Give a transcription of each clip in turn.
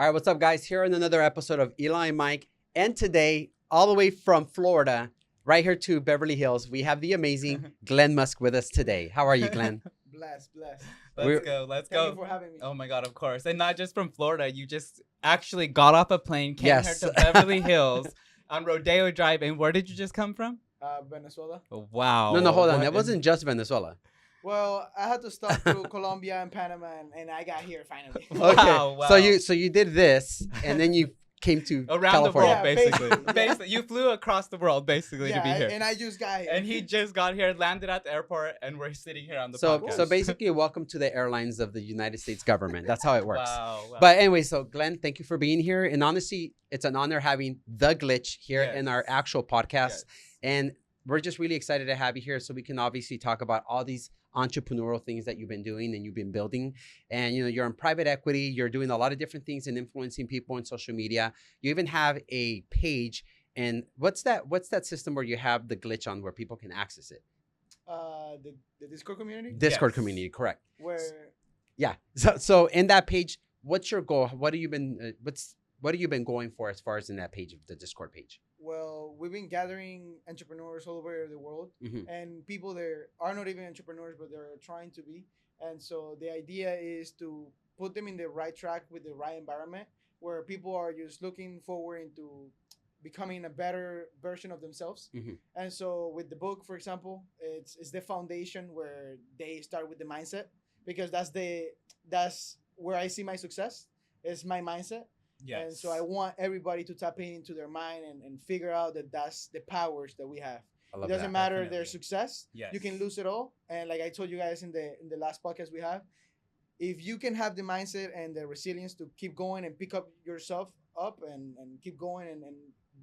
All right, what's up, guys? Here in another episode of Eli and Mike. And today, all the way from Florida, right here to Beverly Hills, we have the amazing Glenn Musk with us today. How are you, Glenn? Blessed. Let's go. Thank you for having me. Oh my God, of course. And not just from Florida. You just actually got off a plane, came Yes. here to Beverly Hills on Rodeo Drive. And where did you just come from? Venezuela. Oh, wow. No, hold on. That wasn't just Venezuela. Well, I had to stop through Colombia and Panama, and I got here finally. Wow. Okay. So you did this, and then you came to Around California. the world, Yeah, basically. basically. You flew across the world, basically, to be here. And I just got here. And he just got here, landed at the airport, and we're sitting here on the So podcast. basically, welcome to the airlines of the United States government. That's how it works. Wow. But anyway, so Glenn, thank you for being here. And honestly, it's an honor having The Glitch here in our actual podcast. Yes. And we're just really excited to have you here so we can obviously talk about all these entrepreneurial things that you've been doing and you've been building. And, you know, you're in private equity. You're doing a lot of different things and influencing people on social media. You even have a page. And what's that system where you have The Glitch on where people can access it? The Discord community? Discord Yes. community, correct. Where Yeah. So in that page, what's your goal? What have you been going for as far as in that page of the Discord page? Well, we've been gathering entrepreneurs all over the world, Mhm. and people there are not even entrepreneurs, but they're trying to be. And so the idea is to put them in the right track with the right environment, where people are just looking forward into becoming a better version of themselves. Mhm. And so with the book, for example, it's the foundation where they start with the mindset, because that's where I see my success is my mindset. Yes. And so I want everybody to tap into their mind and figure out that that's the powers that we have. I It love doesn't that. matter definitely. their success. Yes. You can lose it all. And like I told you guys in the last podcast we have, if you can have the mindset and the resilience to keep going and pick up yourself up and keep going and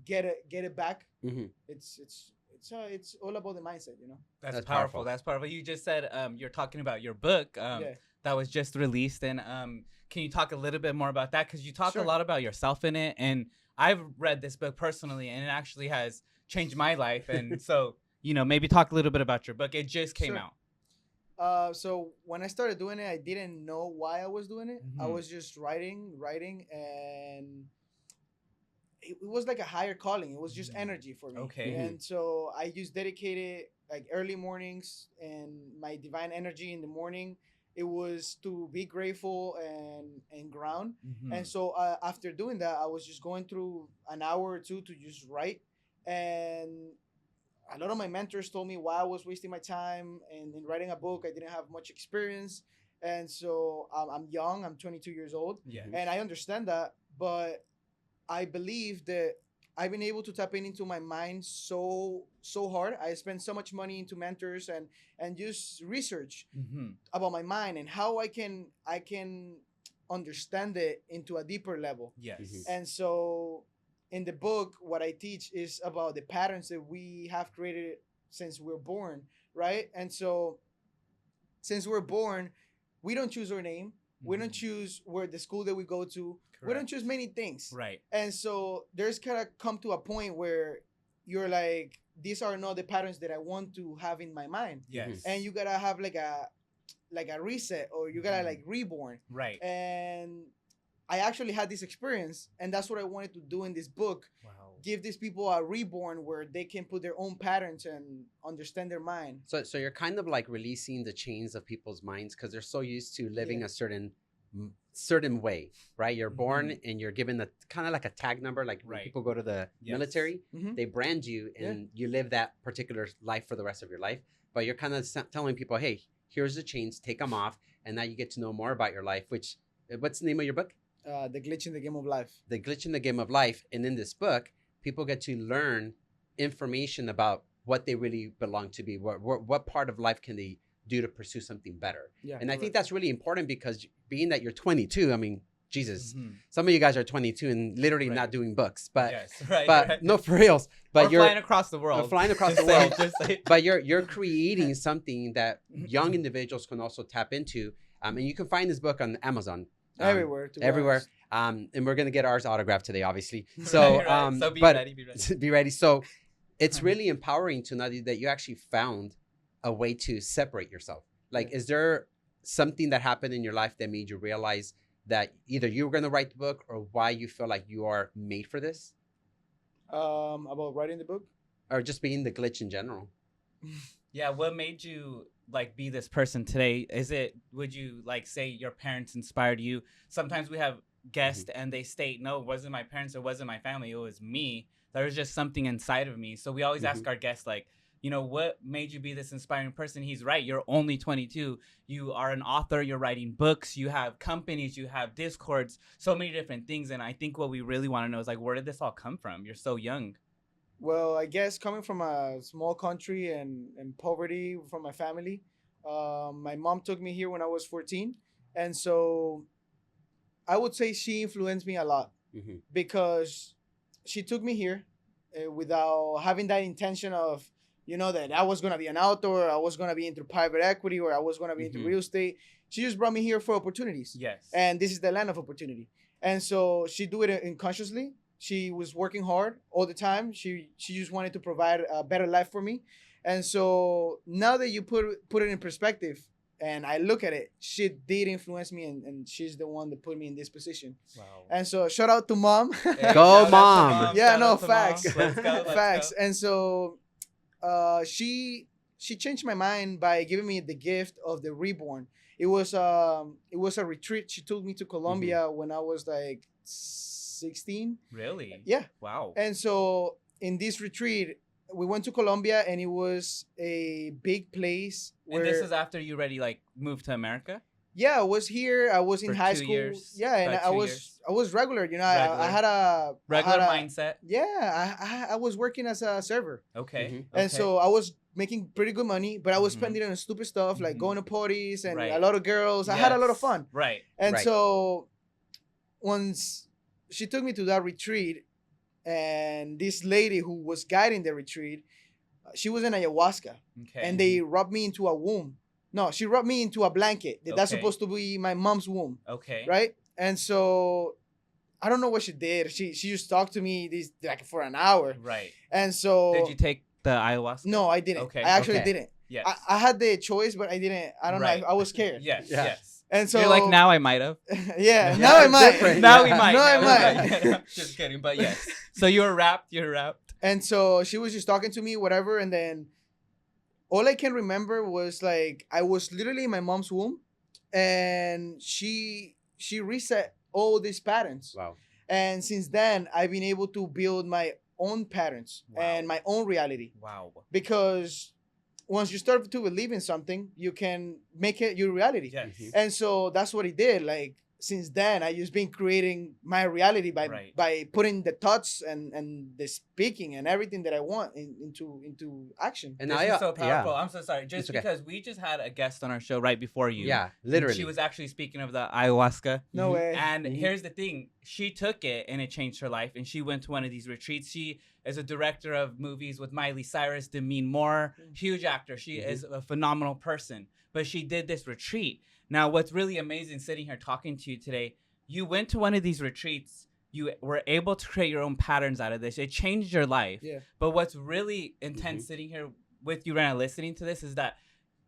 get it back, Mhm. it's all about the mindset, you know. That's That's powerful. powerful. That's powerful. You just said you're talking about your book Yeah. that was just released, and can you talk a little bit more about that? Because you talk Sure. a lot about yourself in it, and I've read this book personally, and it actually has changed my life. And so, maybe talk a little bit about your book. It just came Sure. out. So when I started doing it, I didn't know why I was doing it. I Mhm. was just writing, and it was like a higher calling. It was just energy for me. Okay. And so I just dedicated like early mornings and my divine energy in the morning. It was to be grateful and ground. Mhm. And so after doing that, I was just going through an hour or two to just write. And a lot of my mentors told me why I was wasting my time in writing a book. I didn't have much experience. And so I'm young, I'm 22 years old. Yeah. And I understand that. But I believe that I've been able to tap into my mind so hard. I spend so much money into mentors and just research Mhm. about my mind and how I can understand it into a deeper level. Yes. Mhm. And so in the book, what I teach is about the patterns that we have created since we're born, right? And so since we're born, we don't choose our name. We don't Mhm. choose where the school that we go to. We don't Correct. choose many things. Right. And so there's kind of come to a point where you're like, these are not the patterns that I want to have in my mind. Yes. And you gotta have like a reset, or you gotta Mhm. like reborn. Right. And I actually had this experience, and that's what I wanted to do in this book. Wow. Give these people a reborn where they can put their own patterns and understand their mind. So you're kind of like releasing the chains of people's minds because they're so used to living Yeah. a certain way, right? You're born Mhm. and you're given the kind of like a tag number, like when Right. people go to the Yes. military, Mhm. they brand you and you live that particular life for the rest of your life. But you're kind of telling people, hey, here's the chains, take them off, and now you get to know more about your life. Which, what's the name of your book? The glitch in the game of life. The Glitch in the Game of Life. And in this book, people get to learn information about what they really belong to be. What part of life can they do to pursue something better? Yeah. And I think that's really important because being that you're 22, I mean, Jesus, Mhm. some of you guys are 22 and literally Right. not doing books, but Yes. Right. but right. no, for reals. But Or you're flying across the world. flying across Just the world. Just say. But you're creating something that young individuals can also tap into. And you can find this book on Amazon. everywhere. To be everywhere. honest. And we're gonna get ours autographed today, obviously. So, Right. So be but ready. Be ready. be ready. So, it's really empowering to know that you actually found a way to separate yourself. Like, Yeah. is there something that happened in your life that made you realize that either you were going to write the book or why you feel like you are made for this? About writing the book. Or just being the glitch in general? Yeah, what made you like be this person today? Would you like say your parents inspired you? Sometimes we have guests and they state, no, it wasn't my parents, it wasn't my family, it was me. There was just something inside of me. So we always ask our guests, like, you know, what made you be this inspiring person? He's right. You're only 22. You are an author. You're writing books. You have companies. You have Discords. So many different things. And I think what we really want to know is, like, where did this all come from? You're so young. Well, I guess coming from a small country and poverty from my family, my mom took me here when I was 14. And so I would say she influenced me a lot because she took me here without having that intention of, you know, that I was going to be an author, I was going to be into private equity, or I was going to be into real estate. She just brought me here for opportunities. Yes. And this is the land of opportunity. And so she do it unconsciously. She was working hard all the time. She just wanted to provide a better life for me. And so now that you put it in perspective and I look at it, she did influence me, and she's the one that put me in this position. Wow. And so shout out to mom. Hey, go mom. Yeah, no, facts. Let's go. Facts. And so she changed my mind by giving me the gift of the reborn. It was a retreat. She took me to Colombia when I was like 16. Really? Yeah. Wow. And so in this retreat, we went to Colombia, and it was a big place. And this is after you already like moved to America? Yeah, I was here. I was in high school. Years, yeah, and I was regular. You know, I had a regular mindset. Yeah, I was working as a server. Okay. And so I was making pretty good money, but I was spending it on stupid stuff like going to parties and a lot of girls. I had a lot of fun. Right. And so once she took me to that retreat, and this lady who was guiding the retreat, she was in ayahuasca. Okay. And they rubbed me into a womb. No, she rubbed me into a blanket. That's supposed to be my mom's womb. Okay. Right? And so I don't know what she did. She just talked to me like for an hour. Right. And so did you take the ayahuasca? No, I didn't. Okay. I actually didn't. Yes. I had the choice, but I didn't. I don't know. I was scared. Yes. Yeah. Yes. And so you're like, now I might have. Yeah, now I might. Now we might. Now I might. Just kidding, but yes. So you're wrapped. And so she was just talking to me, whatever, and then all I can remember was like I was literally in my mom's womb, and she reset all these patterns. Wow. And since then, I've been able to build my own patterns and my own reality. Wow. Because once you start to believe in something, you can make it your reality. Yes. And so that's what he did. Like, since then, I just been creating my reality by putting the thoughts and the speaking and everything that I want into action. And this is so powerful. I'm so sorry. Just because we just had a guest on our show right before you. Yeah, literally. She was actually speaking of the ayahuasca. No way. And here's the thing. She took it and it changed her life. And she went to one of these retreats. She is a director of movies with Miley Cyrus, Demi Moore, huge actor. She is a phenomenal person. But she did this retreat. Now, what's really amazing sitting here talking to you today, you went to one of these retreats. You were able to create your own patterns out of this. It changed your life. Yeah. But what's really intense sitting here with you right now listening to this is that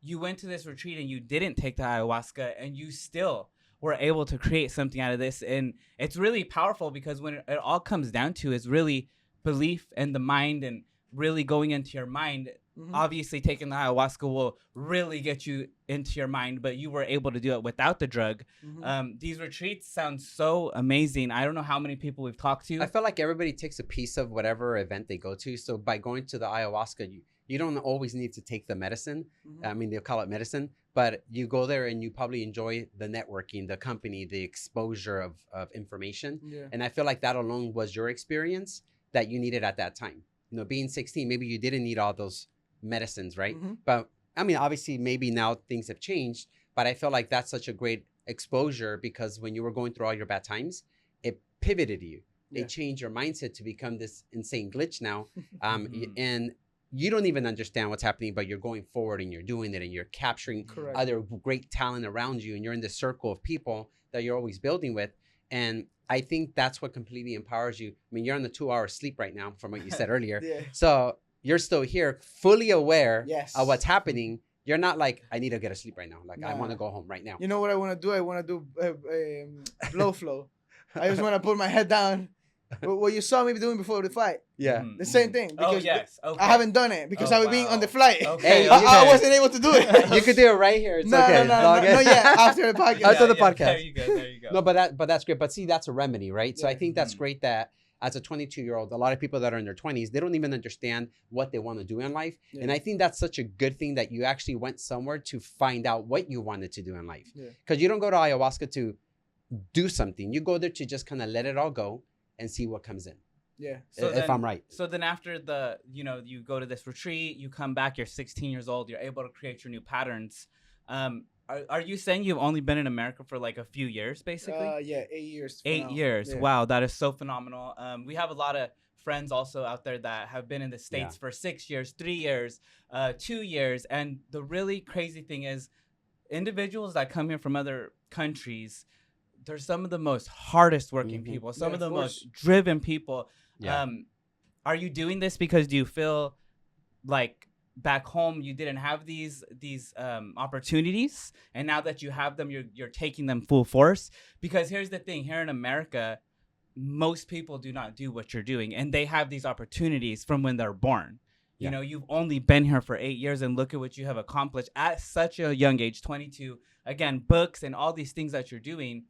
you went to this retreat and you didn't take the ayahuasca, and you still were able to create something out of this. And it's really powerful because when it all comes down to is really belief and the mind and really going into your mind. Obviously, taking the ayahuasca will really get you into your mind, but you were able to do it without the drug. These retreats sound so amazing. I don't know how many people we've talked to. I feel like everybody takes a piece of whatever event they go to. So by going to the ayahuasca, you don't always need to take the medicine. I mean, they'll call it medicine, but you go there and you probably enjoy the networking, the company, the exposure of information. Yeah. And I feel like that alone was your experience that you needed at that time. You know, being 16, maybe you didn't need all those medicines, right? But I mean, obviously maybe now things have changed, but I feel like that's such a great exposure because when you were going through all your bad times, it pivoted you. It changed your mindset to become this insane glitch now. And you don't even understand what's happening, but you're going forward and you're doing it and you're capturing other great talent around you, and you're in this circle of people that you're always building with. And I think that's what completely empowers you. I mean, you're on the 2-hour sleep right now from what you said earlier. So you're still here, fully aware of what's happening. You're not like, I need to get a sleep right now. Like, I Nah. want to go home right now. You know what I want to do? I want to do blow flow. I just want to put my head down. What you saw me doing before the fight. Yeah. The same thing. Oh, Because yes. Okay. I haven't done it because I was being on the flight. Okay. Hey, I okay. wasn't able to do it. You could do it right here. It's No, okay. no, Log in. no, yet. After the podcast. After the podcast. There you go. There you go. No, but that's great. But see, that's a remedy, right? So I Yeah. think that's great that as a 22-year-old, a lot of people that are in their 20s, they don't even understand what they want to do in life. Yeah. And I think that's such a good thing that you actually went somewhere to find out what you wanted to do in life. Yeah. Because you don't go to ayahuasca to do something. You go there to just kind of let it all go and see what comes in. Yeah. If I'm right. So then after you go to this retreat, you come back, you're 16 years old, you're able to create your new patterns. Are you saying you've only been in America for like a few years, basically? Yeah, 8 years. for 8 now. years. Yeah. Wow, that is so phenomenal. We have a lot of friends also out there that have been in the States for 6 years, 3 years, 2 years. And the really crazy thing is individuals that come here from other countries, they're some of the most hardest working people, some Yeah, of the of most driven people. Yeah. Are you doing this because do you feel like back home you didn't have these opportunities, and now that you have them, you're taking them full force? Because here's the thing, here in America, most people do not do what you're doing, and they have these opportunities from when they're born. Yeah. You know, you've only been here for 8 years, and look at what you have accomplished at such a young age, 22. Again, books and all these things that you're doing.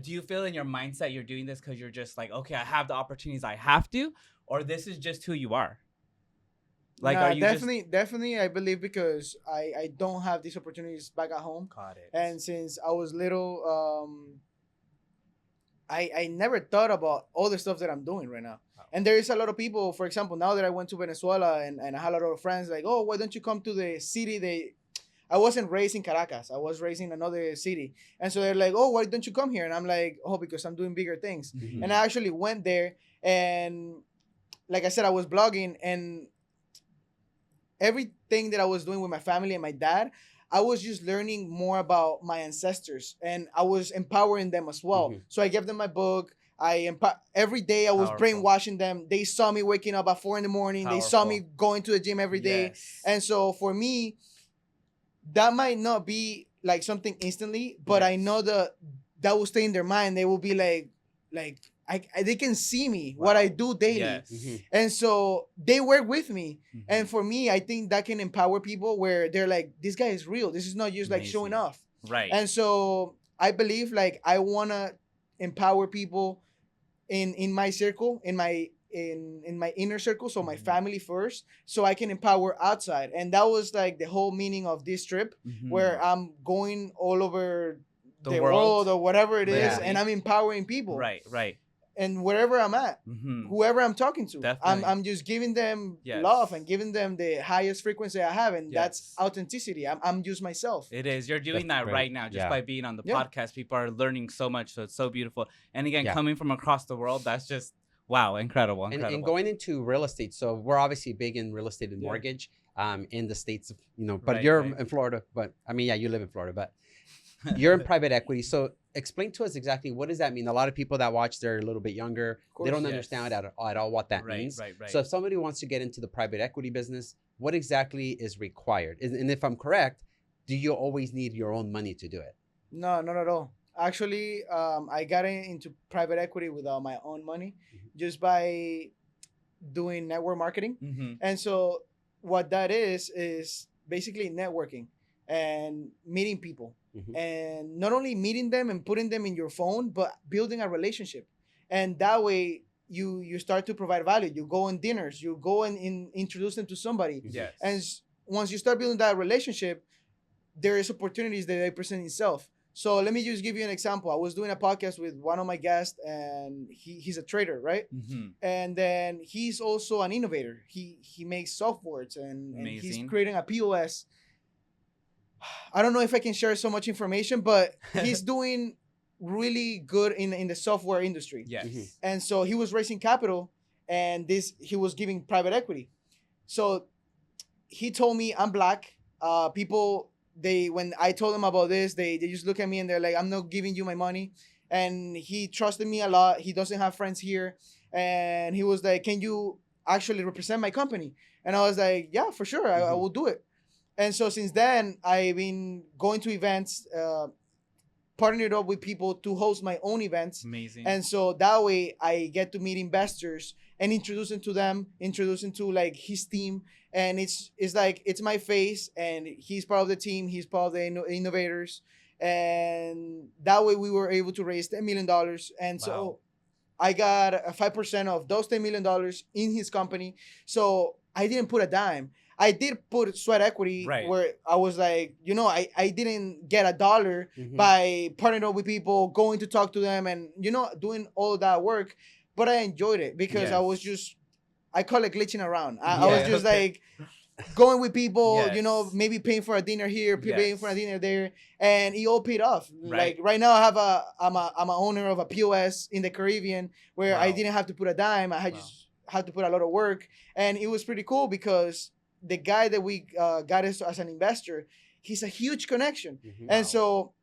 Do you feel in your mindset you're doing this because you're just like, okay, I have the opportunities, I have to, or this is just who you are? Like, Nah, are you definitely, I believe because I don't have these opportunities back at home. Got it. And since I was little, I never thought about all the stuff that I'm doing right now. Wow. And there is a lot of people, for example, now that I went to Venezuela and I had a lot of friends like, oh, why don't you come to the city? I wasn't raised in Caracas. I was raised in another city. And so they're like, oh, why don't you come here? And I'm like, oh, because I'm doing bigger things. Mhm. And I actually went there, and like I said, I was blogging, and everything that I was doing with my family and my dad, I was just learning more about my ancestors, and I was empowering them as well. Mhm. So I gave them my book. Every day I was Powerful. brainwashing them. They saw me waking up at 4 a.m. They saw me Powerful. going to the gym every day. Yes. And so for me, that might not be like something instantly, but I Yes. know that will stay in their mind. They will be like they can see me, what I Wow. do daily. Yes. Mhm. And so they work with me. Mhm. And for me, I think that can empower people where they're like, this guy is real. This is not just like showing Amazing. off. Right. And so I believe like I want to empower people in my circle, in my inner circle, so my Mhm. family first, so I can empower outside. And that was like the whole meaning of this trip, Mhm. where I'm going all over The the world. world or whatever it is, Yeah. and I'm empowering people. Right. And wherever I'm at, Mhm. whoever I'm talking to, Definitely. I'm just giving them Yes. love and giving them the highest frequency I have, and that's Yes. authenticity. I'm just myself. It is. You're doing That's that great. right now just Yeah. by being on the Yeah. podcast. People are learning so much, so it's so beautiful. And again, Yeah. coming from across the world, that's just wow, incredible. And going into real estate, so we're obviously big in real estate and Yeah. mortgage in the States, but Right, you're right. in Florida. But I mean, yeah, you live in Florida, but you're in private equity. So explain to us exactly what does that mean? A lot of people that watch, they're a little bit younger. course, They don't yes. understand at all what that right, means. right. So if somebody wants to get into the private equity business, what exactly is required? And if I'm correct, do you always need your own money to do it? No, not at all. Actually, I got into private equity without my own money, just by doing network marketing. Mm-hmm. And so what that is basically networking and meeting people. Mhm. And not only meeting them and putting them in your phone, but building a relationship. And that way you start to provide value. You go on dinners, you go and introduce them to somebody. Yes. And once you start building that relationship, there is opportunities that they present itself. So let me just give you an example. I was doing a podcast with one of my guests, and he's a trader, right? Mm-hmm. And then he's also an innovator. He makes softwares and he's Amazing. creating a POS. I don't know if I can share so much information, but he's doing really good in the software industry. Yes. Mhm. And so he was raising capital, and he was giving private equity. So he told me, I'm black. People, when I told them about this, they just look at me and they're like, I'm not giving you my money. And he trusted me a lot. He doesn't have friends here. And he was like, can you actually represent my company? And I was like, yeah, for sure. I will do it. And so since then, I've been going to events, partnered up with people to host my own events. Amazing. And so that way I get to meet investors and introduce them to them, introduce them to like his team. And it's like, it's my face and he's part of the team. He's part of the innovators. And that way we were able to raise $10 million. And so I got a 5% of those $10 million in his company. So I didn't put a dime. I did put sweat equity where I was like, you know, I didn't get $1 by partnering up with people, going to talk to them and, you know, doing all that work. But I enjoyed it because I was just, I call it glitching around. I was just like going with people, you know, maybe paying for a dinner here, paying for a dinner there. And it all paid off. Like right now I have I'm an owner of a POS in the Caribbean where I didn't have to put a dime. I just had to put a lot of work. And it was pretty cool because the guy that we got as an investor, he's a huge connection. And so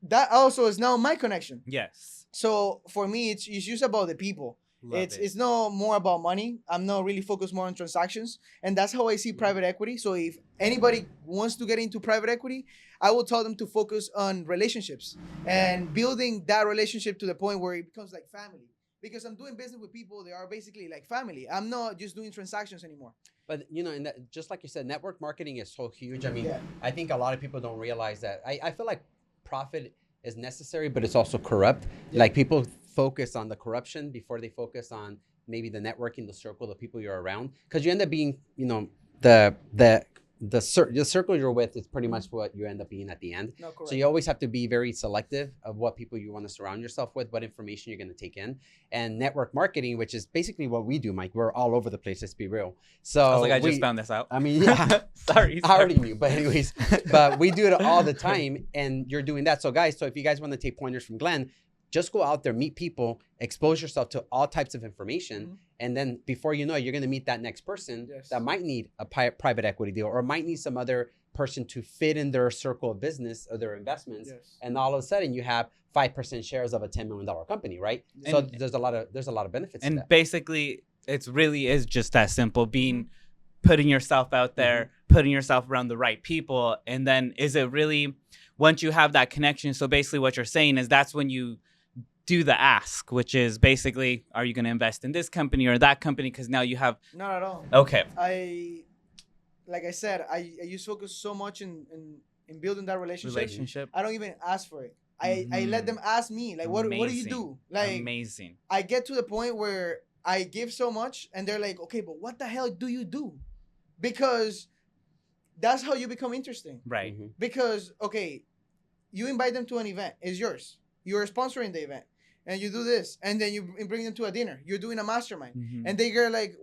that also is now my connection. Yes. So for me, it's just about the people. It's no more about money. I'm not really focused more on transactions. And that's how I see private equity. So if anybody wants to get into private equity, I will tell them to focus on relationships and building that relationship to the point where it becomes like family. Because I'm doing business with people, they are basically like family. I'm not just doing transactions anymore. But, you know, and that, just like you said, network marketing is so huge. I mean, I think a lot of people don't realize that. I feel like profit is necessary, but it's also corrupt. Like people focus on the corruption before they focus on maybe the networking, the circle, the people you're around. Because you end up being, you know, the circle you're with is pretty much what you end up being at the end. No, so you always have to be very selective of what people you want to surround yourself with, what information you're going to take in. And network marketing, which is basically what we do, Mike, we're all over the place, let's be real. So I was like, I just found this out. I mean, yeah. sorry. I already knew, but anyways, but we do it all the time and you're doing that. So guys, so if you guys want to take pointers from Glenn, just go out there, meet people, expose yourself to all types of information. And then before you know it, you're going to meet that next person that might need a private equity deal or might need some other person to fit in their circle of business or their investments. And all of a sudden you have 5% shares of a $10 million company, right? So there's a lot of benefits. And basically it's really is just that simple, putting yourself out there, putting yourself around the right people. And then is it really, once you have that connection, so basically what you're saying is that's when you do the ask, which is basically, are you going to invest in this company or that company? Because now you have... Not at all. Okay. Like I said, I used to focus so much in building that relationship. I don't even ask for it. I let them ask me, like, what do you do? Like, amazing. I get to the point where I give so much and they're like, okay, but what the hell do you do? Because that's how you become interesting. Right. Because, okay, you invite them to an event. It's yours. You're sponsoring the event. And you do this, and then you bring them to a dinner. You're doing a mastermind, and they get like,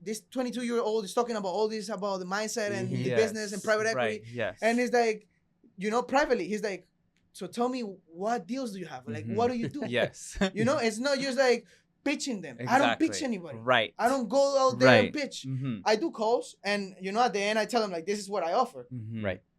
this 22-year-old is talking about all this about the mindset and the business and private equity. And he's like, you know, privately, he's like, so tell me what deals do you have? Like, what do you do? You know, it's not just like pitching them. I don't pitch anybody. I don't go out there and pitch. I do calls, and you know, at the end, I tell them like, this is what I offer.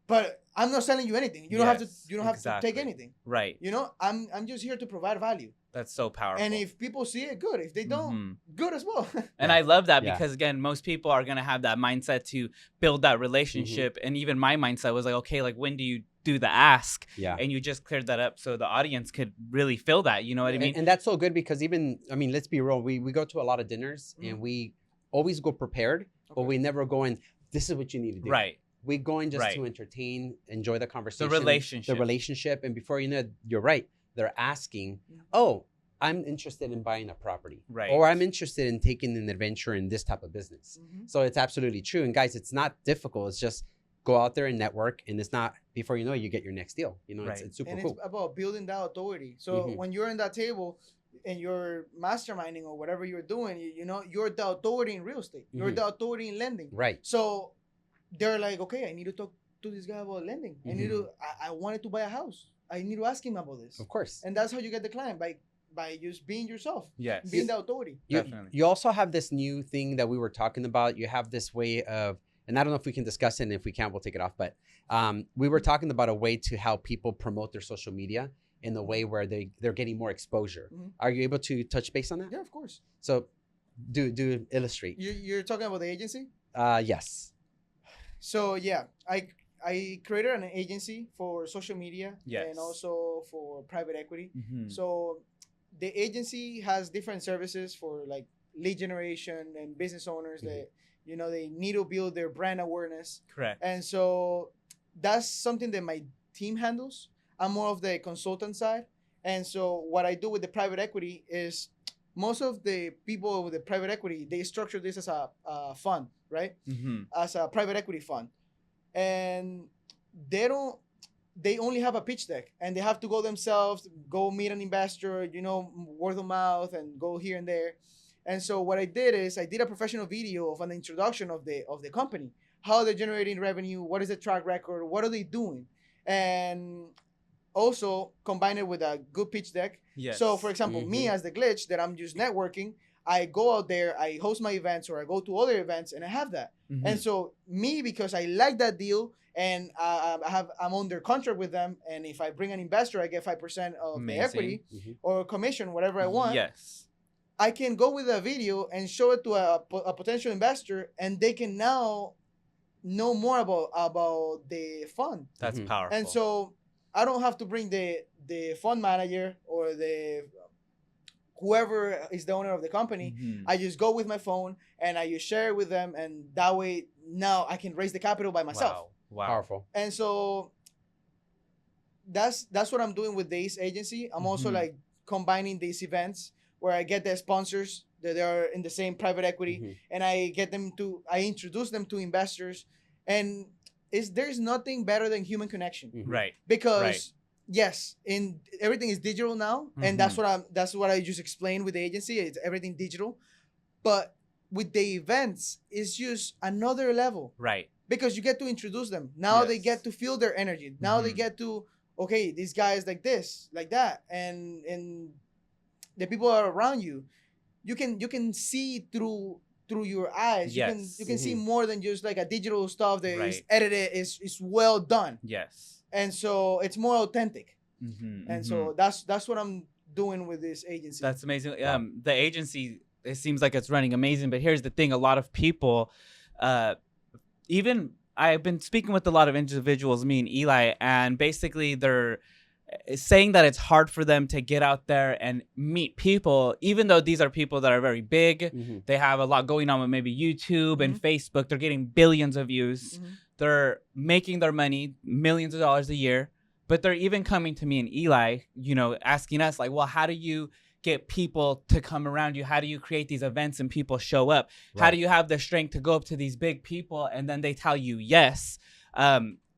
But I'm not selling you anything. You don't have to. You don't have to take anything. You know, I'm just here to provide value. That's so powerful. And if people see it, good. If they don't, good as well. And I love that because again, most people are gonna have that mindset to build that relationship. And even my mindset was like, okay, like when do you do the ask? And you just cleared that up so the audience could really feel that. You know what I mean? And that's so good because even, I mean, let's be real. We go to a lot of dinners and we always go prepared, but we never go in. This is what you need to do. We go in just to entertain, enjoy the conversation. The relationship. And before you know it, you're right. They're asking, oh, I'm interested in buying a property. Or I'm interested in taking an adventure in this type of business. So it's absolutely true. And guys, it's not difficult. It's just go out there and network. And it's not, before you know it, you get your next deal. You know, it's super cool. It's about building that authority. So when you're in that table and you're masterminding or whatever you're doing, you know, you're the authority in real estate. You're the authority in lending. So they're like, okay, I need to talk to this guy about lending. I wanted to buy a house. I need to ask him about this. Of course. And that's how you get the client, by just being yourself. Yes. Being the authority. You also have this new thing that we were talking about. You have this way of, and I don't know if we can discuss it, and if we can't, we'll take it off. But we were talking about a way to help people promote their social media in a way where they're getting more exposure. Are you able to touch base on that? Yeah, of course. So do illustrate. You're talking about the agency? Yes. So yeah, I created an agency for social media Yes. and also for private equity. Mhm. So the agency has different services for like lead generation and business owners that they need to build their brand awareness. Correct. And so that's something that my team handles. I'm more of the consultant side. And so what I do with the private equity is most of the people with the private equity, they structure this as a fund, right? Mm-hmm. As a private equity fund. And they only have a pitch deck and they have to go themselves, go meet an investor, word of mouth and go here and there. And so what I did is I did a professional video of an introduction of the company, how they're generating revenue, what is the track record, what are they doing, and also combine it with a good pitch deck. Yes. So for example, me Mhm. as the glitch that I'm just networking, I go out there, I host my events or I go to other events and I have that. Mhm. And so me, because I like that deal and I'm under contract with them, and if I bring an investor, I get 5% of Amazing. the equity Mhm. or commission, whatever I want. Yes. I can go with a video and show it to a potential investor, and they can now know more about the fund. That's Mhm. powerful. And so I don't have to bring the fund manager or the whoever is the owner of the company. Mhm. I just go with my phone and I just share it with them, and that way now I can raise the capital by myself. Wow. Wow. Powerful. And so that's what I'm doing with this agency. I'm also Mhm. like combining these events where I get the sponsors that are in the same private equity, Mhm. and I introduce them to investors, and there's nothing better than human connection. Mhm. Right. Because Right. yes, in everything is digital now, and that's what I just explained with the agency. It's everything digital, but with the events, it's just another level Right. because you get to introduce them. Now they Yes. get to feel their energy. Now they Mhm. get to, okay, this guy is like this, like that, and the people are around you. You can see through your eyes. Yes. You can see Mhm. more than just like a digital stuff that is Right. edited, is well done, Yes. and so it's more authentic. Mm-hmm. And so that's what I'm doing with this agency. That's amazing. The agency, it seems like it's running amazing, but here's the thing: a lot of people, even I've been speaking with a lot of individuals, me and Eli, and basically they're saying that it's hard for them to get out there and meet people, even though these are people that are very big. Mhm. They have a lot going on with maybe YouTube and Mhm. Facebook. They're getting billions of views. Mhm. They're making their money, millions of dollars a year. But they're even coming to me and Eli, asking us like, well, how do you get people to come around you? How do you create these events and people show up? How Right. do you have the strength to go up to these big people and then they tell you yes?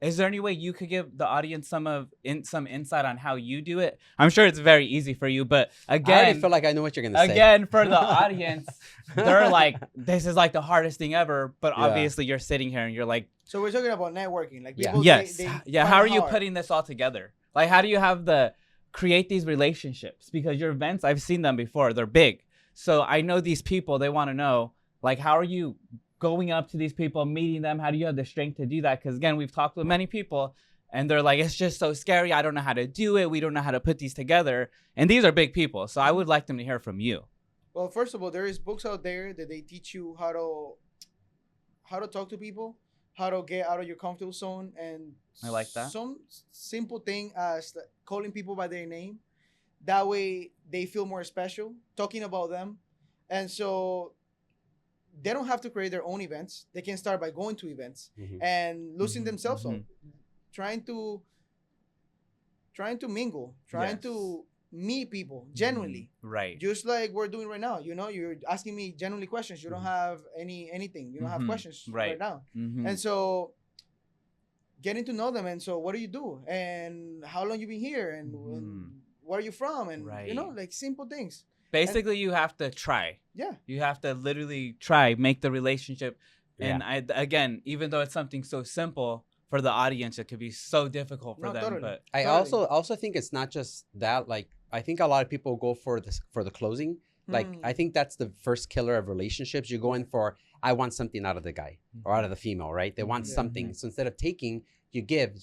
Is there any way you could give the audience some insight on how you do it? I'm sure it's very easy for you, but I already again, feel like I know what you're gonna say. again, for the audience, they're like, this is like the hardest thing ever. But Yeah. obviously, you're sitting here and you're like, So we're talking about networking, like Yeah. people. yes, They yeah. find How it are you hard. putting this all together? Like, how do you have create these relationships? Because your events, I've seen them before. They're big. So I know these people. They want to know, like, how are you going up to these people, meeting them? How do you have the strength to do that? Because again, we've talked with many people. And they're like, it's just so scary. I don't know how to do it. We don't know how to put these together. And these are big people. So I would like them to hear from you. Well, first of all, there is books out there that they teach you how to talk to people, how to get out of your comfortable zone, and I like that. Some simple thing as calling people by their name. That way, they feel more special. Talking about them, and so they don't have to create their own events. They can start by going to events Mhm. and losing Mhm, themselves mhm. up, trying to mingle, trying Yes. to meet people genuinely. Right. Just like we're doing right now, you're asking me genuinely questions. You don't have anything. You don't have Mhm. questions Right. right now. Mhm. And so getting to know them, and so what do you do, and how long you been here, and where are you from, and Right. like simple things. Basically, you have to try. Yeah. You have to literally try, make the relationship. And Yeah. again, even though it's something so simple for the audience, it could be so difficult for No, them. totally. But I Totally. also think it's not just that. Like, I think a lot of people go for the closing. Like, I think that's the first killer of relationships. You go in for, I want something out of the guy or out of the female, right? They want Yeah. something. So instead of taking, you give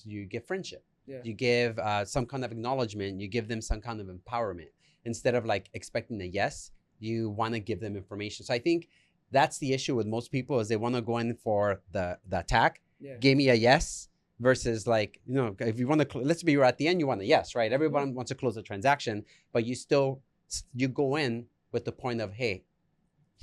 friendship. Yeah. You give some kind of acknowledgement. You give them some kind of empowerment. Instead of like expecting a yes, you want to give them information. So I think that's the issue with most people is they want to go in for the attack gave me a yes versus like, if you want to, let's be at the end, you want a yes, right? Everyone wants to close the transaction, but you go in with the point of, hey,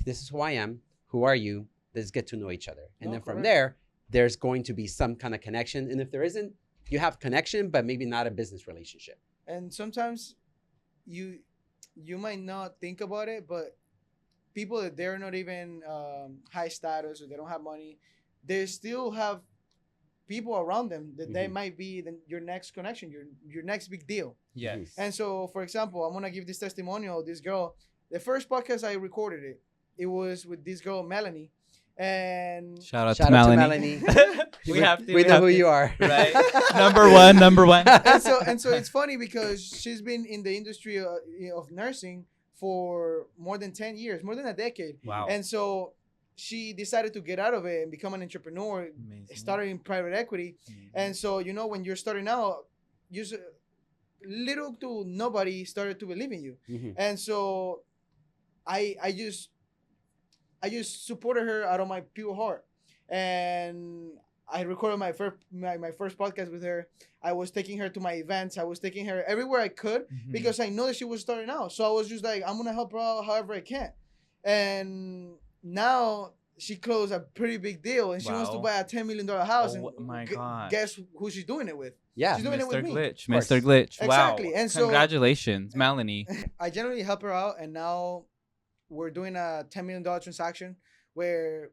this is who I am. Who are you? Let's get to know each other. And then from there, there's going to be some kind of connection. And if there isn't, you have connection, but maybe not a business relationship. And sometimes you might not think about it, but people that they're not even high status or they don't have money, they still have people around them that they might be your next connection, your next big deal. Yes. And so, for example, I'm gonna give this testimonial. This girl, the first podcast I recorded it was with this girl Melanie, and shout out to Melanie. we know who you are, right? number one. and so it's funny because she's been in the industry of nursing for more than 10 years, more than a decade. Wow. And so she decided to get out of it and become an entrepreneur. Amazing. Started in private equity. Amazing. And so, when you're starting out, little to nobody started to believe in you. And so I just supported her out of my pure heart. And I recorded my first podcast with her. I was taking her to my events. I was taking her everywhere I could because I know that she was starting out. So I was just like, I'm going to help her out however I can. And now she closed a pretty big deal and she wants to buy a $10 million house. Oh my God. Guess who she's doing it with? Yeah. She's doing it with me. Mr. Glitch. Wow. Exactly. And congratulations, Melanie. I generally help her out. And now we're doing a $10 million transaction where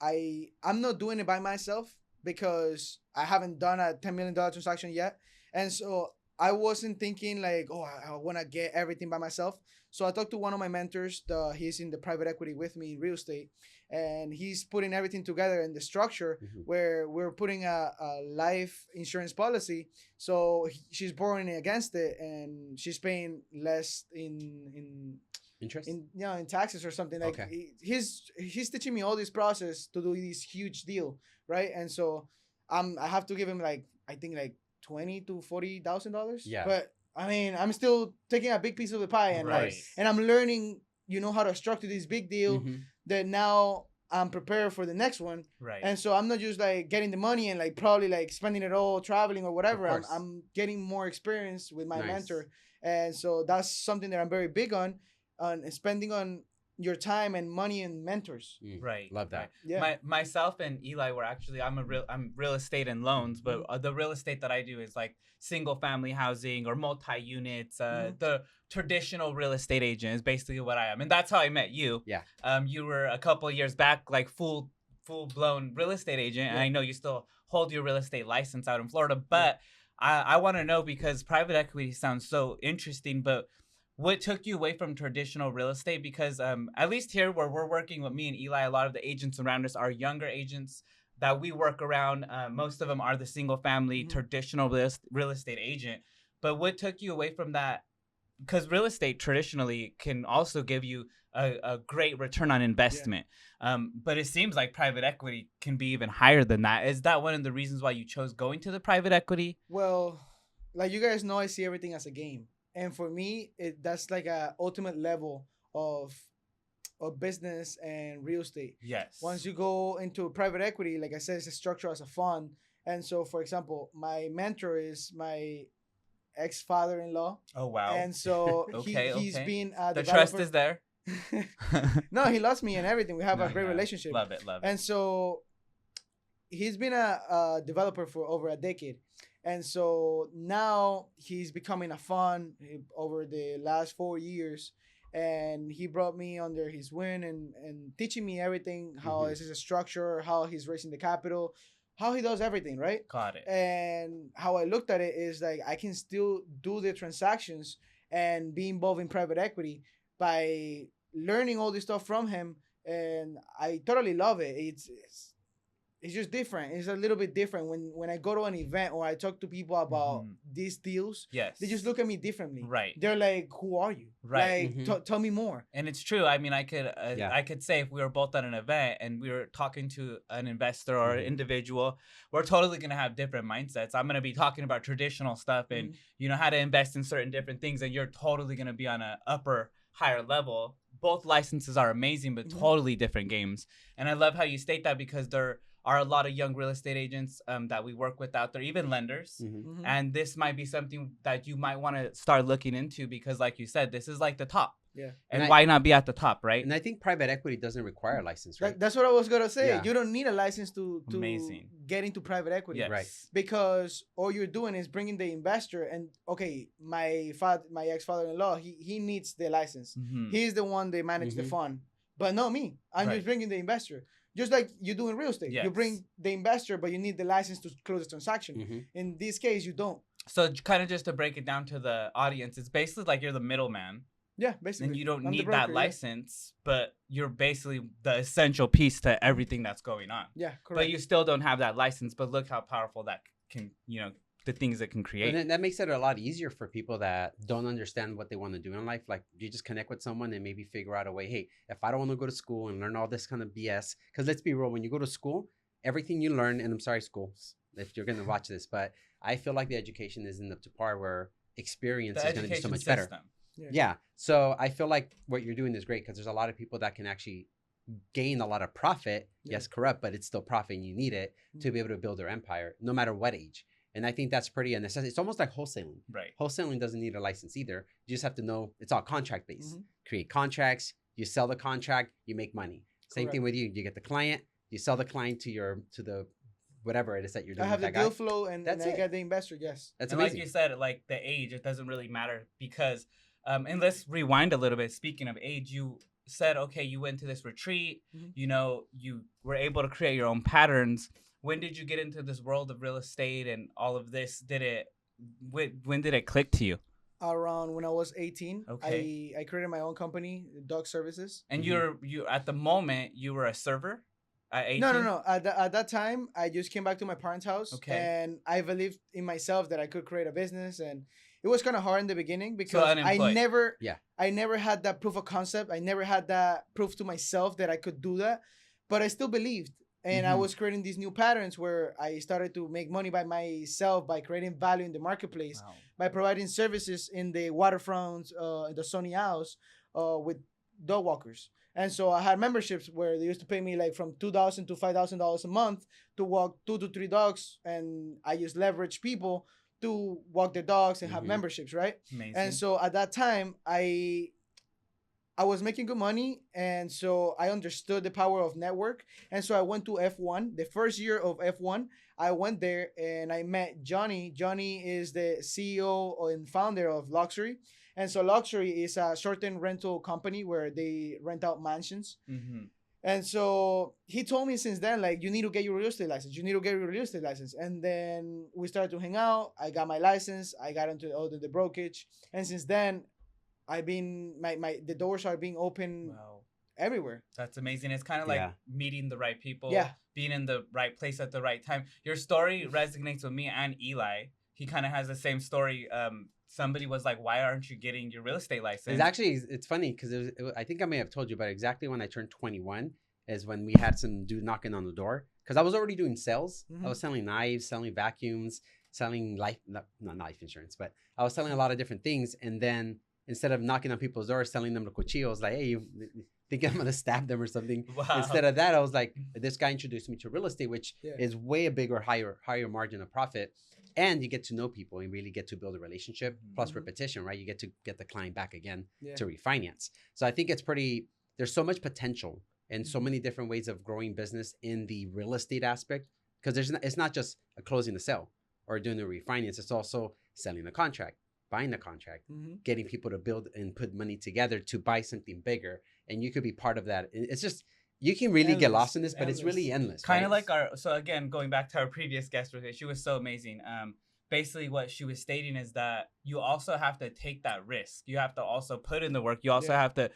I'm not doing it by myself because I haven't done a $10 million transaction yet. And so I wasn't thinking like, I want to get everything by myself. So I talked to one of my mentors. He's in the private equity with me in real estate. And he's putting everything together in the structure where we're putting a life insurance policy. So she's borrowing against it and she's paying less in interest, in taxes or something. Like he's teaching me all this process to do this huge deal, right? And so I have to give him like I think like $20,000 to $40,000. Yeah. But I mean, I'm still taking a big piece of the pie and and I'm learning, how to structure this big deal that now I'm prepared for the next one. Right. And so I'm not just like getting the money and like probably like spending it all traveling or whatever. I'm getting more experience with my mentor. And so that's something that I'm very big on spending on your time and money and mentors. Right. Love that. Yeah. Myself and Eli were actually, I'm real estate and loans, but the real estate that I do is like single family housing or multi-units. The traditional real estate agent is basically what I am. And that's how I met you. Yeah. You were a couple of years back, like full blown real estate agent. And I know you still hold your real estate license out in Florida, but I want to know because private equity sounds so interesting, but what took you away from traditional real estate? Because at least here where we're working with me and Eli, a lot of the agents around us are younger agents that we work around. Most of them are the single family traditional real estate agent. But what took you away from that? Because real estate traditionally can also give you a great return on investment. But it seems like private equity can be even higher than that. Is that one of the reasons why you chose going to the private equity? Well, like you guys know, I see everything as a game. And for me, that's like a ultimate level of business and real estate. Yes. Once you go into private equity, like I said, it's a structure as a fund. And so, for example, my mentor is my ex-father-in-law. Oh, wow. And so he's been a the developer. trust is there. No, he loves me and everything. We have a great relationship. Love it. And so he's been a developer for over a decade. And so now he's becoming a fund over the last 4 years. And he brought me under his wing and teaching me everything, how is his structure, how he's raising the capital, how he does everything, right? Got it. And how I looked at it is like I can still do the transactions and be involved in private equity by learning all this stuff from him. And I totally love it. It's just different. It's a little bit different when I go to an event or I talk to people about these deals. Yes. They just look at me differently. Right. They're like, "Who are you?" Right. Like, tell me more. And it's true. I mean, I could say if we were both at an event and we were talking to an investor or an individual, we're totally gonna have different mindsets. I'm gonna be talking about traditional stuff and how to invest in certain different things, and you're totally gonna be on a higher level. Both licenses are amazing, but totally different games. And I love how you state that because they're are a lot of young real estate agents that we work with out there, even lenders. Mm-hmm. And this might be something that you might want to start looking into because, like you said, this is like the top. Yeah. And why not be at the top, right? And I think private equity doesn't require a license, right? That's what I was gonna say. Yeah. You don't need a license to Amazing. get into private equity, Yes. Right. because all you're doing is bringing the investor. And okay, my ex-father-in-law, he needs the license. Mhm. He's the one that manage the Mhm. fund, but not me. I'm Right. just bringing the investor. Just like you do in real estate, you Yes. bring the investor, but you need the license to close the transaction. Mm-hmm. In this case, you don't. So kind of just to break it down to the audience, it's basically like you're the middleman. Yeah, basically. And you don't I'm the need broker, that yeah. license, but you're basically the essential piece to everything that's going on. Yeah, correct. But you still don't have that license. But look how powerful that can, the things it can And create. then that makes it a lot easier for people that don't understand what they want to do in life. Like you just connect with someone and maybe figure out a way. Hey, if I don't want to go to school and learn all this kind of BS, because let's be real, when you go to school, everything you learn, and I'm sorry, schools, if you're going to watch this, but I feel like the education isn't up to par where experience is going to be so much better. Yeah. So I feel like what you're doing is great because there's a lot of people that can actually gain a lot of profit. Yeah. Yes, corrupt, but it's still profit and you need it to be able to build their empire no matter what age. And I think that's pretty unnecessary. It's almost like wholesaling. Right. Wholesaling doesn't need a license either. You just have to know it's all contract based. Mhm. Create contracts, you sell the contract, you make money. Same Correct. thing with you. You get the client, you sell the client to the whatever it is that you're doing. I have with the that deal guy. flow and That's I it. get the investor. Yes. That's And amazing. like you said, like the age, it doesn't really matter because, and let's rewind a little bit. Speaking of age, you said, okay, you went to this retreat, Mhm. you were able to create your own patterns. When did you get into this world of real estate and all of this? When did it click to you? Around when I was 18, Okay. I created my own company, Dog Services. And Mhm. you at the moment you were a server at 18? No. At that time, I just came back to my parents' house, Okay. and I believed in myself that I could create a business, and it was kind of hard in the beginning because I unemployed. never had that proof of concept. I never had that proof to myself that I could do that, but I still believed. And I Mhm. was creating these new patterns where I started to make money by myself by creating value in the marketplace, Wow. by providing services in the waterfronts, in the sunny hours, with dog walkers. And so I had memberships where they used to pay me like from $2,000 to $5,000 a month to walk 2 to 3 dogs, and I just leverage people to walk their dogs and have Mhm. memberships, right? Amazing. And so at that time, I was making good money, and so I understood the power of network. And so I went to F1. The first year of F1, I went there and I met Johnny. Johnny is the CEO and founder of Luxury. And so Luxury is a short-term rental company where they rent out mansions. Mm-hmm. And so he told me since then, like, you need to get your real estate license. You need to get your real estate license. And then we started to hang out. I got my license. I got into the brokerage. And since then, I've been the doors are being open Wow. everywhere. That's amazing. It's kind of like Yeah. meeting the right people, Yeah. being in the right place at the right time. Your story resonates with me and Eli. He kind of has the same story. Somebody was like, "Why aren't you getting your real estate license?" It's funny because I think I may have told you, but exactly when I turned 21 is when we had some dude knocking on the door because I was already doing sales. Mhm. I was selling knives, selling vacuums, selling not life insurance, but I was selling a lot of different things. And then instead of knocking on people's doors, selling them the cuchillos, like, hey, you think I'm gonna stab them or something? Wow. Instead of that, I was like, this guy introduced me to real estate, which Yeah. is way a bigger, higher margin of profit. And you get to know people and really get to build a relationship plus Mhm. repetition, right? You get to get the client back again Yeah. to refinance. So I think there's so much potential and so Mhm. many different ways of growing business in the real estate aspect because it's not just closing the sale or doing the refinance. It's also selling the contract, buying the contract, Mhm. getting people to build and put money together to buy something bigger. And you could be part of that. It's just, you can really get Endless. lost in this, but it's really endless. Kind of right? like so again, going back to our previous guest with it, she was so amazing. Basically what she was stating is that you also have to take that risk. You have to also put in the work. You also Yeah. have to,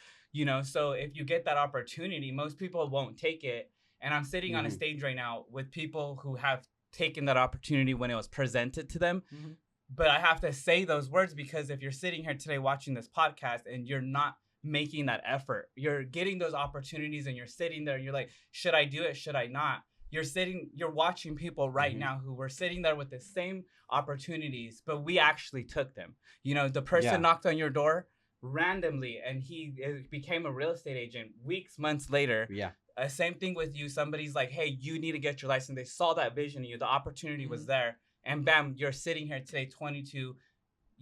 so if you get that opportunity, most people won't take it. And I'm sitting on a Mhm. stage right now with people who have taken that opportunity when it was presented to them. Mhm. But I have to say those words because if you're sitting here today watching this podcast and you're not making that effort, you're getting those opportunities and you're sitting there and you're like, should I do it? Should I not? You're watching people right Mhm. now who were sitting there with the same opportunities, but we actually took them. The person Yeah. knocked on your door randomly and he became a real estate agent weeks, months later. Yeah. Same thing with you. Somebody's like, hey, you need to get your license. They saw that vision in you. The opportunity was there. And bam, you're sitting here today, 22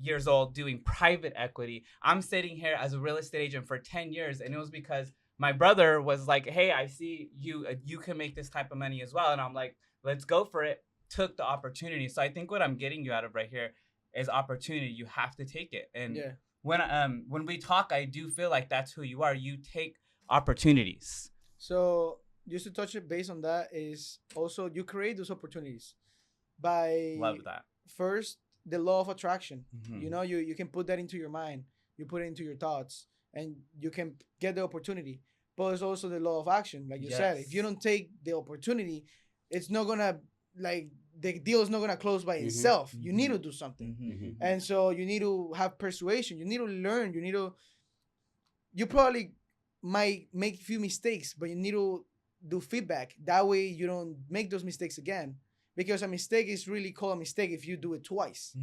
years old, doing private equity. I'm sitting here as a real estate agent for 10 years. And it was because my brother was like, hey, I see you. You can make this type of money as well. And I'm like, let's go for it. Took the opportunity. So I think what I'm getting you out of right here is opportunity. You have to take it. And when we talk, I do feel like that's who you are. You take opportunities. So just to touch it based on that is also you create those opportunities by Love that. first the law of attraction. You know, you can put that into your mind, you put it into your thoughts, and you can get the opportunity. But it's also the law of action, like you said. If you don't take the opportunity, it's not gonna, like, the deal is not gonna close by itself. You need to do something, and so you need to have persuasion. You need to learn. You probably might make a few mistakes, but you need to do feedback. That way you don't make those mistakes again. Because a mistake is really called a mistake if you do it twice,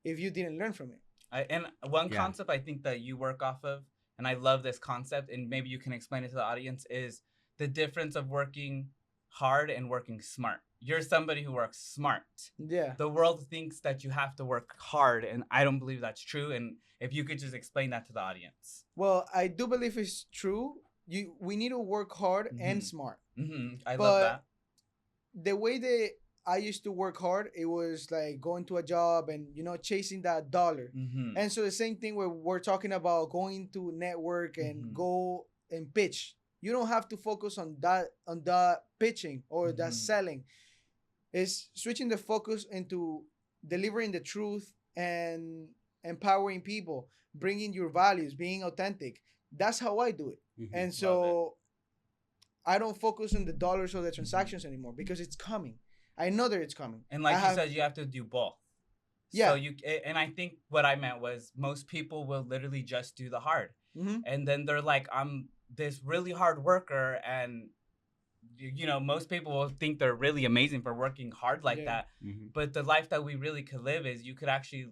if you didn't learn from it. And one concept I think that you work off of, and I love this concept, and maybe you can explain it to the audience, is the difference of working hard and working smart. You're somebody who works smart. Yeah. The world thinks that you have to work hard, and I don't believe that's true. And if you could just explain that to the audience. Well, I do believe it's true. We need to work hard and smart. I love that. The way that I used to work hard, it was like going to a job and, you know, chasing that dollar. And so the same thing where we're talking about going to network and go and pitch. You don't have to focus on that pitching or that selling. It's switching the focus into delivering the truth and empowering people, bringing your values, being authentic. That's how I do it. And so I don't focus on the dollars or the transactions anymore because it's coming. I know that it's coming. And like you said, you have to do both. Yeah. So and I think what I meant was most people will literally just do the hard. And then they're like, I'm this really hard worker. And, you know, most people will think they're really amazing for working hard like that. But the life that we really could live is you could actually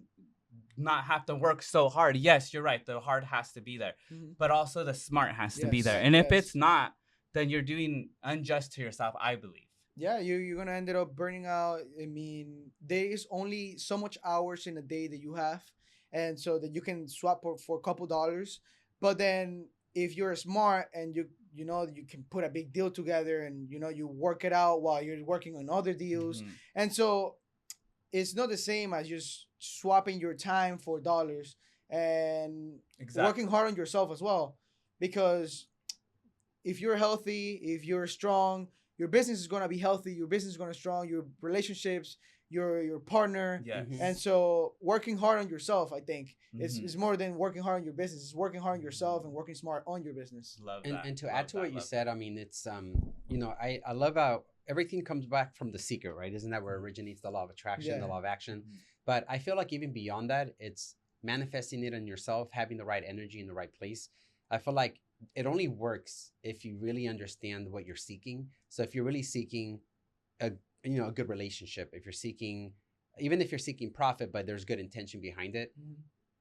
not have to work so hard. Yes, you're right. The hard has to be there. But also the smart has to be there. And if it's not, then you're doing unjust to yourself, I believe. Yeah, you're gonna end up burning out. I mean, there is only so much hours in a day that you have, and so that you can swap for a couple dollars. But then if you're smart and you know you can put a big deal together, and you know you work it out while you're working on other deals, and so it's not the same as just swapping your time for dollars and working hard on yourself as well. Because if you're healthy, if you're strong, your business is going to be healthy. Your business is going to be strong. Your relationships, your partner. And so working hard on yourself, I think, is more than working hard on your business. It's working hard on yourself and working smart on your business. Love that. And to add to what you said, I mean, it's, you know, I love how everything comes back from the secret, right? Isn't that where it originates, the law of attraction, the law of action? But I feel like even beyond that, it's manifesting it on yourself, having the right energy in the right place. I feel like it only works if you really understand what you're seeking. So if you're really seeking a good relationship, if you're seeking, even if you're seeking profit, but there's good intention behind it,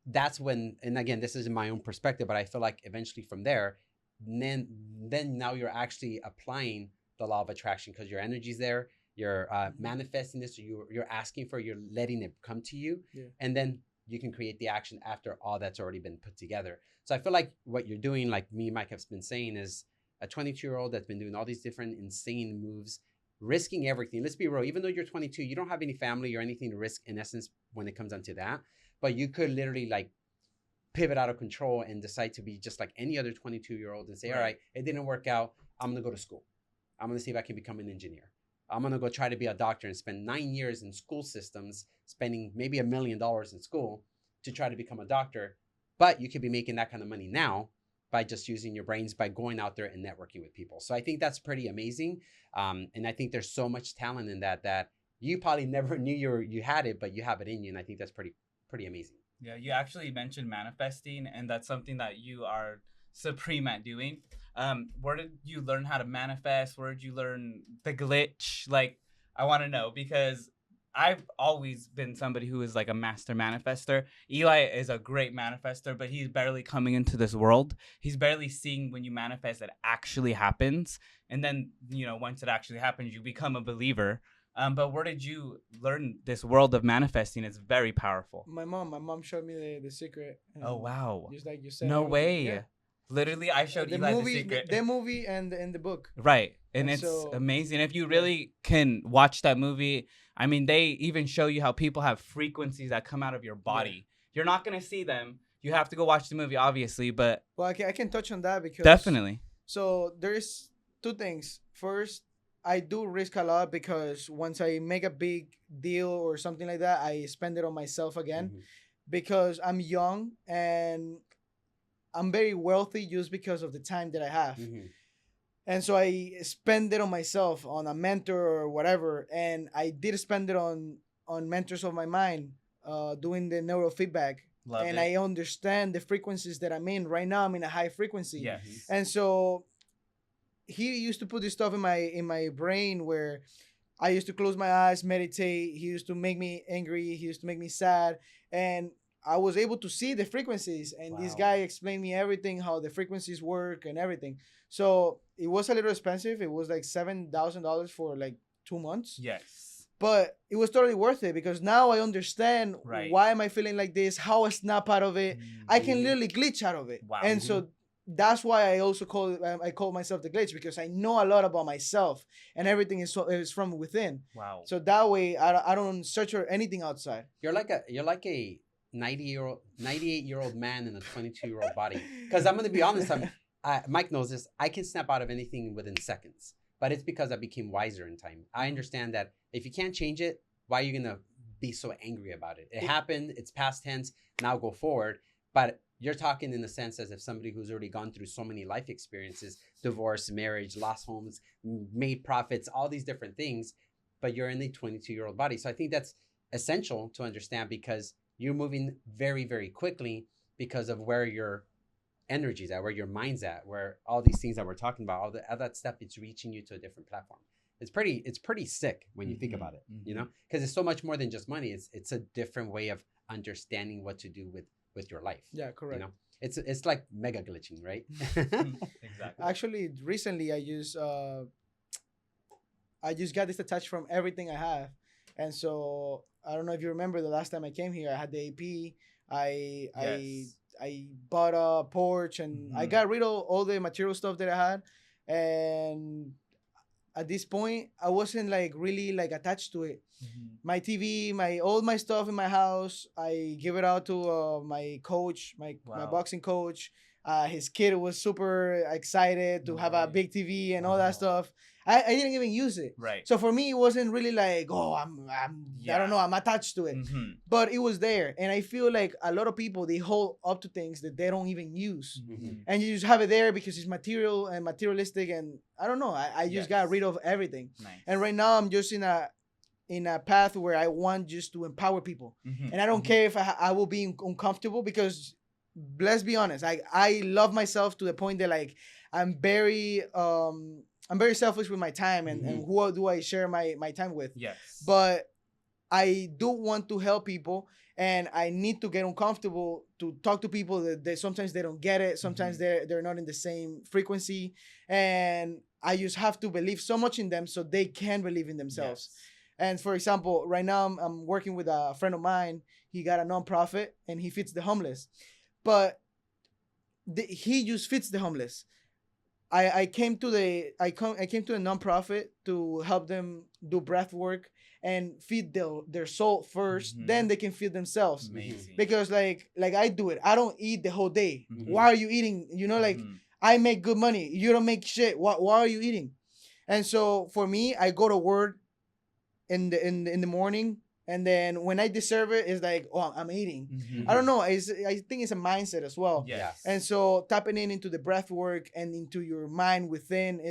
that's when, and again, this is in my own perspective, but I feel like eventually from there, then now you're actually applying the law of attraction because your energy's there, you're manifesting this, you're asking for, you're letting it come to you, and then you can create the action after all that's already been put together. So I feel like what you're doing, like me and Mike have been saying, is a 22-year-old that's been doing all these different insane moves, risking everything. Let's be real. Even though you're 22, you don't have any family or anything to risk in essence when it comes down to that. But you could literally like pivot out of control and decide to be just like any other 22-year-old and say, all right, it didn't work out. I'm going to go to school. I'm going to see if I can become an engineer. I'm going to go try to be a doctor and spend 9 years in school systems, spending maybe $1 million in school to try to become a doctor. But you could be making that kind of money now by just using your brains, by going out there and networking with people. So I think that's pretty amazing. And I think there's so much talent in that you probably never knew you had it, but you have it in you. And I think that's pretty amazing. Yeah, you actually mentioned manifesting, and that's something that you are supreme at doing. Where did you learn how to manifest? Where did you learn the glitch? Like, I want to know, because I've always been somebody who is like a master manifester. Eli is a great manifester, but he's barely coming into this world. He's barely seeing when you manifest it actually happens. And then, once it actually happens, you become a believer. But where did you learn this world of manifesting? It's very powerful. My mom showed me the secret. Oh, wow. Just like you said. No everything. way. Yeah. Literally, I showed the Eli movie, the secret. the movie and the book. Right. And And it's so- amazing. If you really can watch that movie, I mean, they even show you how people have frequencies that come out of your body. You're not going to see them. You have to go watch the movie, obviously, but Well, I can touch on that because definitely. So there's two things. First, I do risk a lot because once I make a big deal or something like that, I spend it on myself again Mhm. because I'm young and I'm very wealthy just because of the time that I have. Mhm. And so I spend it on myself, on a mentor or whatever. And I did spend it on mentors of my mind, doing the neurofeedback. Love and it. I understand the frequencies that I'm in. Right now I'm in a high frequency. Yes. And so he used to put this stuff in my brain where I used to close my eyes, meditate. He used to make me angry. He used to make me sad. And I was able to see the frequencies. And this Wow. guy explained me everything, how the frequencies work and everything. So it was a little expensive. It was like $7,000 for like 2 months. Yes. But it was totally worth it because now I understand Right. why am I feeling like this, how I snap out of it. I can Mhm. literally glitch out of it. Wow. And so that's why I also call myself the glitch because I know a lot about myself and everything is from within. Wow. So that way I don't search for anything outside. You're like a 98-year-old man in a 22-year-old body. Because I'm gonna be honest, Mike knows this. I can snap out of anything within seconds, but it's because I became wiser in time. I understand that if you can't change it, why are you gonna be so angry about it? It happened. It's past tense. Now go forward. But you're talking in the sense as if somebody who's already gone through so many life experiences, divorce, marriage, lost homes, made profits, all these different things, but you're in the 22-year-old body. So I think that's essential to understand because you're moving very, very quickly because of where your energy's at, where your mind's at, where all these things that we're talking about, all that stuff, it's reaching you to a different platform. It's pretty sick when you think about it, because it's so much more than just money. It's a different way of understanding what to do with your life. Yeah, correct. It's like mega glitching, right? Exactly. Actually, recently I just got detached from everything I have. And so I don't know if you remember the last time I came here, I had the AP. I bought a porch and I got rid of all the material stuff that I had. And at this point, I wasn't like really like attached to it. My TV, all my stuff in my house, I give it out to my coach, my boxing coach. His kid was super excited to have a big TV and all that stuff. I didn't even use it. Right. So for me, it wasn't really like, I don't know, I'm attached to it. But it was there. And I feel like a lot of people, they hold up to things that they don't even use. And you just have it there because it's material and materialistic. And I don't know, I just got rid of everything. Nice. And right now I'm just in a path where I want just to empower people. And I don't care if I will be uncomfortable because let's be honest, I love myself to the point that like I'm very selfish with my time and who do I share my time with. Yes. But I do want to help people and I need to get uncomfortable to talk to people that sometimes they don't get it. Sometimes they're not in the same frequency. And I just have to believe so much in them so they can believe in themselves. Yes. And for example, right now I'm working with a friend of mine. He got a nonprofit and he feeds the homeless. But he just feeds the homeless. I came to the nonprofit to help them do breath work and feed their soul first. Then they can feed themselves. Amazing. Because like I do it. I don't eat the whole day. Why are you eating? Like I make good money. You don't make shit. Why are you eating? And so for me, I go to work in the morning. And then when I deserve it, it's like, I'm eating. I don't know. I think it's a mindset as well. Yes. And so tapping into the breath work and into your mind within,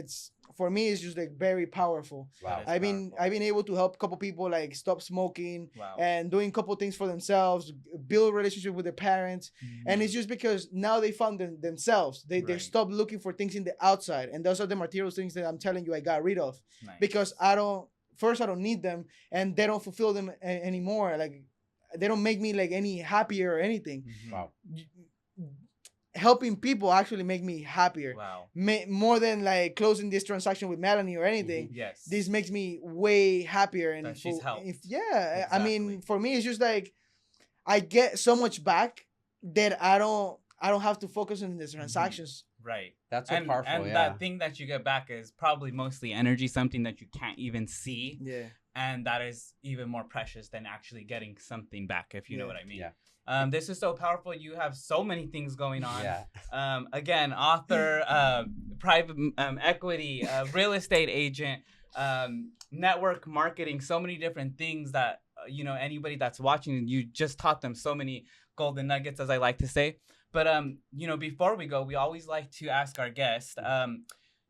for me, it's just like very powerful. Wow. I've been able to help a couple people like stop smoking and doing a couple things for themselves, build a relationship with their parents. And it's just because now they found themselves. They stopped looking for things in the outside. And those are the material things that I'm telling you I got rid of. Nice. Because first I don't need them, and they don't fulfill them anymore. Like they don't make me like any happier or anything. Wow. Helping people actually make me happier. Wow. More than like closing this transaction with Melanie or anything. Yes. This makes me way happier. And That she's helped. I Exactly. mean, for me, it's just like I get so much back that I don't have to focus on the transactions. Right. That's so powerful. And that thing that you get back is probably mostly energy, something that you can't even see. Yeah. And that is even more precious than actually getting something back, if you know what I mean. Yeah. This is so powerful. You have so many things going on. Yeah. Again, author, private equity, real estate agent, network marketing, so many different things that, anybody that's watching, you just taught them so many golden nuggets, as I like to say. But, before we go, we always like to ask our guest,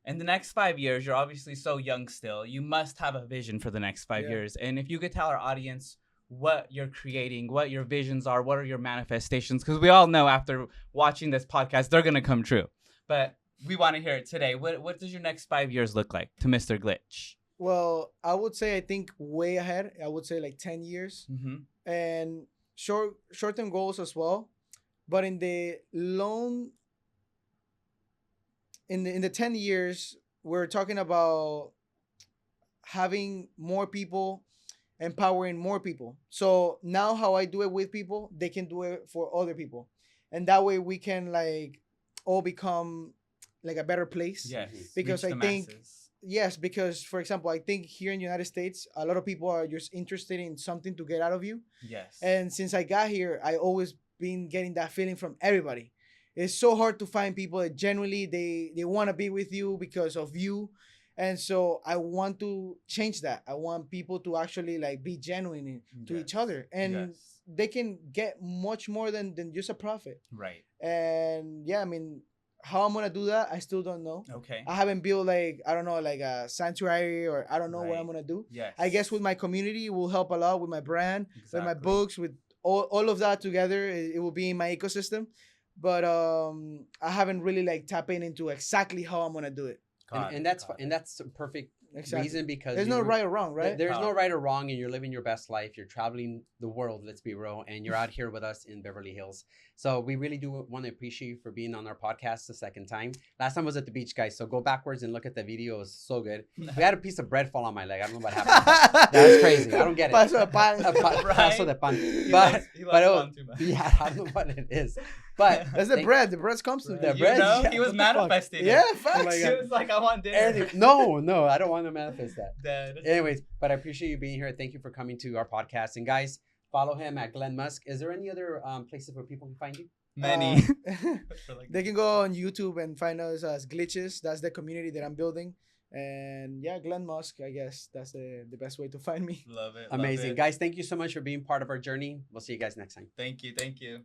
in the next 5 years, you're obviously so young still. You must have a vision for the next 5 years. And if you could tell our audience what you're creating, what your visions are, what are your manifestations, because we all know after watching this podcast, they're going to come true. But we want to hear it today. What does your next 5 years look like to Mr. Glitch? Well, I would say I think way ahead. I would say like 10 years. Mm-hmm. And short-term goals as well. But in the in the 10 years, we're talking about having more people, empowering more people. So now how I do it with people, they can do it for other people. And that way we can like all become like a better place. Yes. Because Reach I the think masses. Yes, because for example, I think here in the United States, a lot of people are just interested in something to get out of you. Yes. And since I got here, I always been getting that feeling from everybody. It's so hard to find people that genuinely they want to be with you because of you. And so I want to change that. I want people to actually like be genuine to each other. And they can get much more than just a profit. Right. And yeah, I mean, how I'm gonna do that, I still don't know. Okay. I haven't built like, I don't know, like a sanctuary, or I don't know what I'm gonna do. Yes. I guess with my community, it will help a lot with my brand, Exactly. with my books, with all of that together. It will be in my ecosystem. But I haven't really like tapping into exactly how I'm gonna do it. And that's a perfect reason, because there's no right or wrong, right? There's no right or wrong, and you're living your best life. You're traveling the world, let's be real, and you're out here with us in Beverly Hills. So we really do want to appreciate you for being on our podcast the second time. Last time was at the beach, guys. So go backwards and look at the video. It was so good. We had a piece of bread fall on my leg. I don't know what happened. That was crazy. I don't get it. Paso de pan. Paso de pan. He But loves pan too much. yeah, I don't know what it is. But that's the bread. The bread comes to me. The bread. know? Yeah, He was what the fuck? manifesting it. Yeah, Oh facts. my He God. was like, I want dinner. No, I don't want to manifest that. Dead. Anyways, but I appreciate you being here. Thank you for coming to our podcast. And guys, follow him at Glenn Musk. Is there any other places where people can find you? Many. They can go on YouTube and find us as Glitches. That's the community that I'm building. And yeah, Glenn Musk, I guess that's the best way to find me. Love it. Amazing. Love it. Guys, thank you so much for being part of our journey. We'll see you guys next time. Thank you. Thank you.